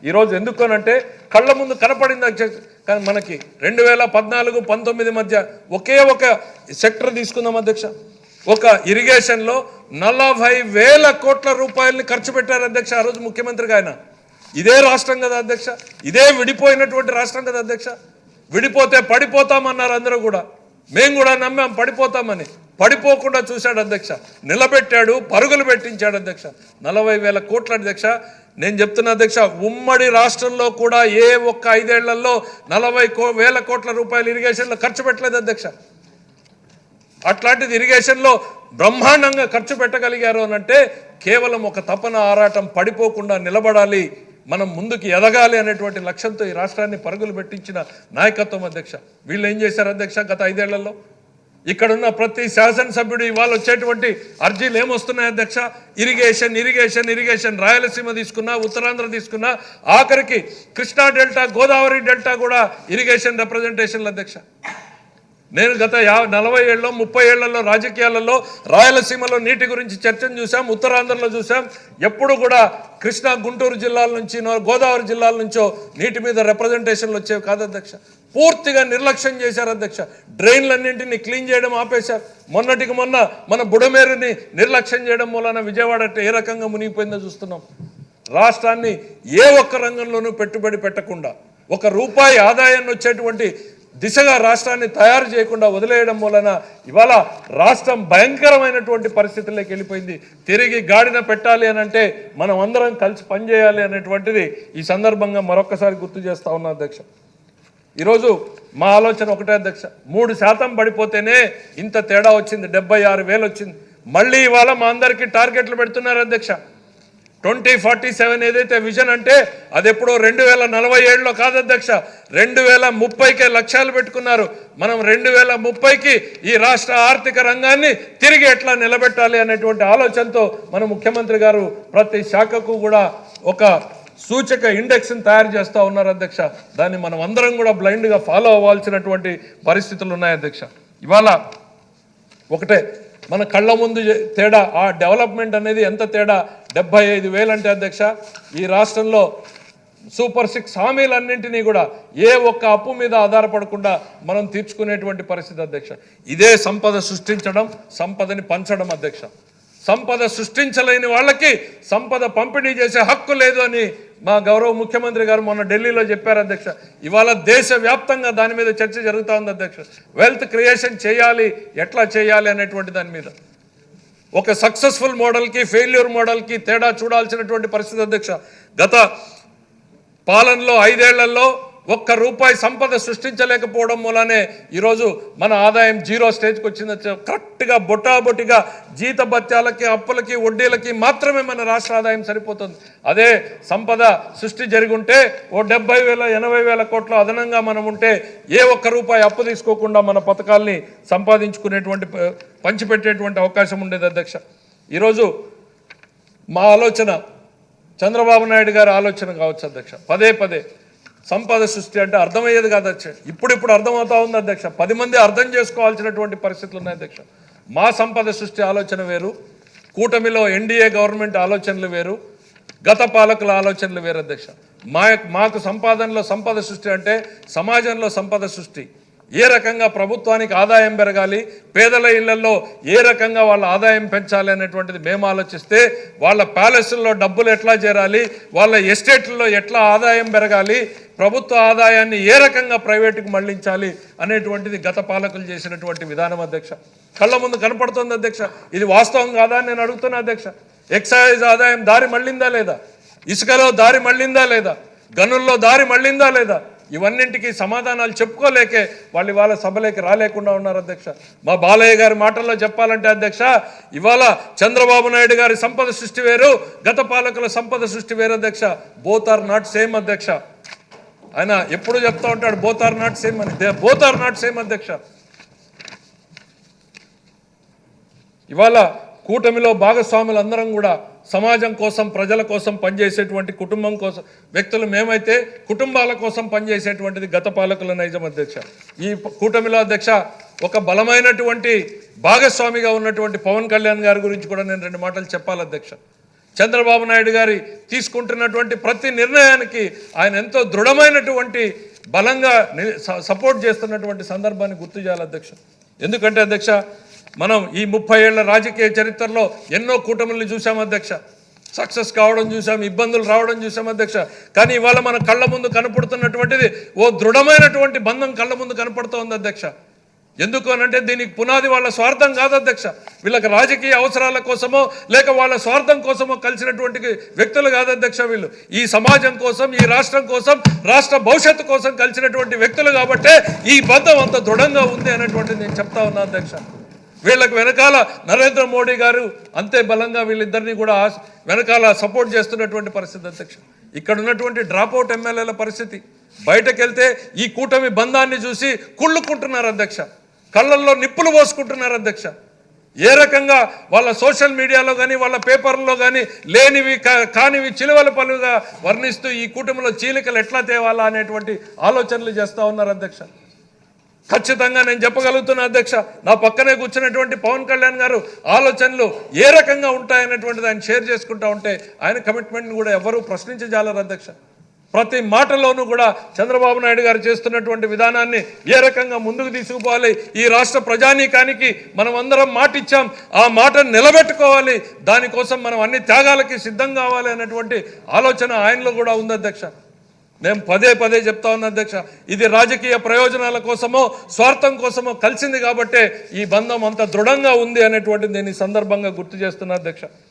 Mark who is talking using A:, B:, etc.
A: ఈరోజు ఎందుకనంటే కళ్ళ ముందు కనపడింది అధ్యక్ష. కానీ మనకి 2014-19 మధ్య ఒకే ఒక సెక్టర్ తీసుకుందాం అధ్యక్ష. ఒక ఇరిగేషన్లో 40,000 కోట్ల రూపాయలని ఖర్చు పెట్టారు అధ్యక్ష ఆ రోజు ముఖ్యమంత్రిగా ఆయన. ఇదే రాష్ట్రం కదా అధ్యక్ష, ఇదే విడిపోయినటువంటి రాష్ట్రం కదా అధ్యక్ష. విడిపోతే పడిపోతామన్నారు అందరూ కూడా, మేము కూడా నమ్మాం పడిపోతామని. పడిపోకుండా చూశాడు అధ్యక్ష, నిలబెట్టాడు, పరుగులు పెట్టించాడు అధ్యక్ష. 40,000 కోట్ల అధ్యక్ష. నేను చెప్తున్నా అధ్యక్ష, ఉమ్మడి రాష్ట్రంలో కూడా ఏ ఒక్క 5 ఏళ్లలో 40,000 కోట్ల రూపాయలు ఇరిగేషన్లో ఖర్చు పెట్టలేదు అధ్యక్ష. అట్లాంటిది ఇరిగేషన్లో బ్రహ్మాండంగా ఖర్చు పెట్టగలిగారు అనంటే కేవలం ఒక తపన, ఆరాటం, పడిపోకుండా నిలబడాలి, మనం ముందుకు ఎదగాలి అనేటువంటి లక్ష్యంతో ఈ రాష్ట్రాన్ని పరుగులు పెట్టించిన నాయకత్వం అధ్యక్ష. వీళ్ళు ఏం చేశారు అధ్యక్ష గత 5 ఏళ్లలో? ఇక్కడున్న ప్రతి శాసనసభ్యుడు ఇవాళ వచ్చేటువంటి అర్జీలు ఏమొస్తున్నాయి అధ్యక్ష? Irrigation irrigation irrigation. రాయలసీమ తీసుకున్నా, ఉత్తరాంధ్ర తీసుకున్నా, ఆఖరికి కృష్ణా డెల్టా, గోదావరి డెల్టా కూడా ఇరిగేషన్ రిప్రజెంటేషన్లు అధ్యక్ష. నేను గత 40 ఏళ్ళలో 30 ఏళ్లలో రాజకీయాలలో రాయలసీమలో నీటి గురించి చర్చను చూసాం, ఉత్తరాంధ్రలో చూసాం. ఎప్పుడు కూడా కృష్ణా, గుంటూరు జిల్లాల నుంచి, గోదావరి జిల్లాల నుంచో నీటి మీద రిప్రజెంటేషన్లు వచ్చేవి కాదు అధ్యక్ష. పూర్తిగా నిర్లక్ష్యం చేశారు అధ్యక్ష. డ్రైన్లన్నింటినీ క్లీన్ చేయడం ఆపేశారు. మొన్నటికి మొన్న మన బుడమేరుని నిర్లక్ష్యం చేయడం మూలన విజయవాడ ఏ రకంగా మునిగిపోయిందో చూస్తున్నాం. రాష్ట్రాన్ని ఏ ఒక్క రంగంలోనూ పెట్టుబడి పెట్టకుండా, ఒక రూపాయి ఆదాయాన్ని వచ్చేటువంటి దిశగా రాష్ట్రాన్ని తయారు చేయకుండా వదిలేయడం వలన ఇవాళ రాష్ట్రం భయంకరమైనటువంటి పరిస్థితుల్లోకి వెళ్ళిపోయింది. తిరిగి గాడిన పెట్టాలి అని అంటే మనం అందరం కలిసి పనిచేయాలి అనేటువంటిది ఈ సందర్భంగా మరొకసారి గుర్తు చేస్తా ఉన్నా అధ్యక్ష. ఈరోజు మా ఆలోచన ఒకటే అధ్యక్ష, 3% పడిపోతేనే ఇంత తేడా వచ్చింది, 76,000 వచ్చింది. మళ్ళీ ఇవాళ మా అందరికీ టార్గెట్లు పెడుతున్నారు అధ్యక్ష. 2047 ఏదైతే విజన్ అంటే అది ఎప్పుడో 2047లో కాదు అధ్యక్ష, 2030కే లక్ష్యాలు పెట్టుకున్నారు. మనం 2030కి ఈ రాష్ట్ర ఆర్థిక రంగాన్ని తిరిగి ఎట్లా నిలబెట్టాలి అనేటువంటి ఆలోచనతో మన ముఖ్యమంత్రి గారు ప్రతి శాఖకు కూడా ఒక సూచక ఇండెక్స్ని తయారు చేస్తూ ఉన్నారు అధ్యక్ష. దాన్ని మనం అందరం కూడా బ్లైండ్గా ఫాలో అవ్వాల్సినటువంటి పరిస్థితులు ఉన్నాయి అధ్యక్ష. ఇవాళ ఒకటే మన కళ్ళ ముందు తేడా, ఆ డెవలప్మెంట్ అనేది ఎంత తేడా. 75,000 అంటే అధ్యక్ష ఈ రాష్ట్రంలో సూపర్ 6 హామీలన్నింటినీ కూడా ఏ ఒక్క అప్పు మీద ఆధారపడకుండా మనం తీర్చుకునేటువంటి పరిస్థితి అధ్యక్ష. ఇదే సంపద సృష్టించడం, సంపదని పంచడం అధ్యక్ష. సంపద సృష్టించలేని వాళ్ళకి సంపద పంపిణీ చేసే హక్కు లేదు అని మా గౌరవ ముఖ్యమంత్రి గారు మొన్న ఢిల్లీలో చెప్పారు అధ్యక్ష. ఇవాళ దేశవ్యాప్తంగా దాని మీద చర్చ జరుగుతూ ఉంది అధ్యక్ష. వెల్త్ క్రియేషన్ చేయాలి, ఎట్లా చేయాలి అనేటువంటి దాని మీద ఒక సక్సెస్ఫుల్ మోడల్కి, ఫెయిల్యూర్ మోడల్కి తేడా చూడాల్సినటువంటి పరిస్థితి అధ్యక్ష. గత పాలనలో 5 ఏళ్లలో ఒక్క రూపాయి సంపద సృష్టించలేకపోవడం మూలనే ఈరోజు మన ఆదాయం 0 స్టేజ్కి వచ్చింది. కరెక్ట్గా బొటాబొటిగా జీతభత్యాలకి, అప్పులకి, వడ్డీలకి మాత్రమే మన రాష్ట్ర ఆదాయం సరిపోతుంది. అదే సంపద సృష్టి జరిగుంటే ఓ 70,000 80,000 కోట్ల అదనంగా మనం ఉంటే ఏ ఒక్క రూపాయి అప్పు తీసుకోకుండా మన పథకాల్ని సంపాదించుకునేటువంటి, పంచిపెట్టేటువంటి అవకాశం ఉండేది అధ్యక్ష. ఈరోజు మా ఆలోచన చంద్రబాబు నాయుడు గారి ఆలోచన కావచ్చు అధ్యక్ష. పదే సంపద సృష్టి అంటే అర్థమయ్యేది కాదు అధ్యక్ష. ఇప్పుడు అర్థమవుతా ఉంది అధ్యక్ష. 10 మంది అర్థం చేసుకోవాల్సినటువంటి పరిస్థితులు ఉన్నాయి అధ్యక్ష. మా సంపద సృష్టి ఆలోచన వేరు, కూటమిలో ఎన్డీఏ గవర్నమెంట్ ఆలోచనలు వేరు, గత పాలకుల ఆలోచనలు వేరు అధ్యక్ష. మాకు సంపాదనలో సంపద సృష్టి అంటే సమాజంలో సంపద సృష్టి, ఏ రకంగా ప్రభుత్వానికి ఆదాయం పెరగాలి, పేదల ఇళ్లలో ఏ రకంగా వాళ్ళ ఆదాయం పెంచాలి అనేటువంటిది మేము ఆలోచిస్తే, వాళ్ళ ప్యాలెస్ల్లో డబ్బులు ఎట్లా చేరాలి, వాళ్ళ ఎస్టేట్లలో ఎట్లా ఆదాయం పెరగాలి, ప్రభుత్వ ఆదాయాన్ని ఏ రకంగా ప్రైవేటుకు మళ్లించాలి అనేటువంటిది గత పాలకులు చేసినటువంటి విధానం అధ్యక్ష. కళ్ళ ముందు కనపడుతుంది అధ్యక్ష. ఇది వాస్తవం కాదా అని నేను అడుగుతున్నా అధ్యక్ష. ఎక్సైజ్ ఆదాయం దారి మళ్లిందా లేదా, ఇసుకలో దారి మళ్లిందా లేదా, గనుల్లో దారి మళ్లిందా లేదా, ఇవన్నింటికి సమాధానాలు చెప్పుకోలేకే వాళ్ళు ఇవాళ సభలోకి రాలేకుండా ఉన్నారు అధ్యక్ష. మా బాలయ్య గారి మాటల్లో చెప్పాలంటే అధ్యక్ష, ఇవాళ చంద్రబాబు నాయుడు గారి సంపద సృష్టి వేరు, గత పాలకుల సంపద సృష్టి వేరు అధ్యక్ష. బోత్ ఆర్ నాట్ సేమ్ అధ్యక్ష. ఆయన ఎప్పుడు చెప్తా ఉంటాడు బోత్ ఆర్ నాట్ సేమ్ అని. బోత్ ఆర్ నాట్ సేమ్ అధ్యక్ష. ఇవాళ కూటమిలో భాగస్వాములందరం కూడా సమాజం కోసం, ప్రజల కోసం పనిచేసేటువంటి, కుటుంబం కోసం వ్యక్తులు మేమైతే కుటుంబాల కోసం పనిచేసేటువంటిది గత పాలకుల నైజం అధ్యక్ష. ఈ కూటమిలో అధ్యక్ష ఒక బలమైనటువంటి భాగస్వామిగా ఉన్నటువంటి పవన్ కళ్యాణ్ గారి గురించి కూడా నేను 2 మాటలు చెప్పాలి అధ్యక్ష. చంద్రబాబు నాయుడు గారి తీసుకుంటున్నటువంటి ప్రతి నిర్ణయానికి ఆయన ఎంతో దృఢమైనటువంటి బలంగా సపోర్ట్ చేస్తున్నటువంటి సందర్భాన్ని గుర్తు చేయాలి అధ్యక్ష. ఎందుకంటే అధ్యక్ష, మనం ఈ 30 ఏళ్ల రాజకీయ చరిత్రలో ఎన్నో కూటముల్ని చూసాం అధ్యక్ష. సక్సెస్ కావడం చూసాం, ఇబ్బందులు రావడం చూసాం అధ్యక్ష. కానీ ఇవాళ మన కళ్ళ ముందు కనపడుతున్నటువంటిది ఓ దృఢమైనటువంటి బంధం కళ్ళ ముందు కనపడుతోంది అధ్యక్ష. ఎందుకు అనంటే దీనికి పునాది వాళ్ళ స్వార్థం కాదు అధ్యక్ష. వీళ్ళకి రాజకీయ అవసరాల కోసమో లేక వాళ్ళ స్వార్థం కోసమో కలిసినటువంటి వ్యక్తులు కాదు అధ్యక్ష. వీళ్ళు ఈ సమాజం కోసం, ఈ రాష్ట్రం కోసం, రాష్ట్ర భవిష్యత్తు కోసం కలిసినటువంటి వ్యక్తులు కాబట్టే ఈ బంధం అంత దృఢంగా ఉంది అనేటువంటిది నేను చెప్తా ఉన్నా అధ్యక్ష. వీళ్ళకి వెనకాల నరేంద్ర మోడీ గారు అంతే బలంగా వీళ్ళిద్దరినీ కూడా వెనకాల సపోర్ట్ చేస్తున్నటువంటి పరిస్థితి అధ్యక్ష. ఇక్కడ ఉన్నటువంటి డ్రాప్అవుట్ ఎమ్మెల్యేల పరిస్థితి, బయటకు వెళ్తే ఈ కూటమి బంధాన్ని చూసి కుళ్ళుకుంటున్నారు అధ్యక్ష. కళ్ళల్లో నిప్పులు పోసుకుంటున్నారు అధ్యక్ష. ఏ రకంగా వాళ్ళ సోషల్ మీడియాలో కానీ వాళ్ళ పేపర్లో కానీ లేనివి కానివి చిలువల పలుగా వర్ణిస్తూ ఈ కూటమిలో చీలికలు ఎట్లా తేవాలా అనేటువంటి ఆలోచనలు చేస్తూ ఉన్నారు అధ్యక్ష. ఖచ్చితంగా నేను చెప్పగలుగుతున్నా అధ్యక్ష, నా పక్కనే కూర్చున్నటువంటి పవన్ కళ్యాణ్ గారు ఆలోచనలు ఏ రకంగా ఉంటాయనేటువంటిది ఆయన షేర్ చేసుకుంటా ఉంటే ఆయన కమిట్మెంట్ని కూడా ఎవరూ ప్రశ్నించజాలరు అధ్యక్ష. ప్రతి మాటలోనూ కూడా చంద్రబాబు నాయుడు గారు చేస్తున్నటువంటి విధానాన్ని ఏ రకంగా ముందుకు తీసుకుపోవాలి, ఈ రాష్ట్ర ప్రజానీకానికి మనం అందరం మాట ఇచ్చాం, ఆ మాటను నిలబెట్టుకోవాలి, దానికోసం మనం అన్ని త్యాగాలకి సిద్ధం కావాలి అనేటువంటి ఆలోచన ఆయనలో కూడా ఉంది అధ్యక్ష. నేను పదే చెప్తా ఉన్నా అధ్యక్ష, ఇది రాజకీయ ప్రయోజనాల కోసమో స్వార్థం కోసమో కలిసింది కాబట్టే ఈ బంధం అంత దృఢంగా ఉంది అనేటువంటిది నేను ఈ సందర్భంగా గుర్తు చేస్తున్నా అధ్యక్ష.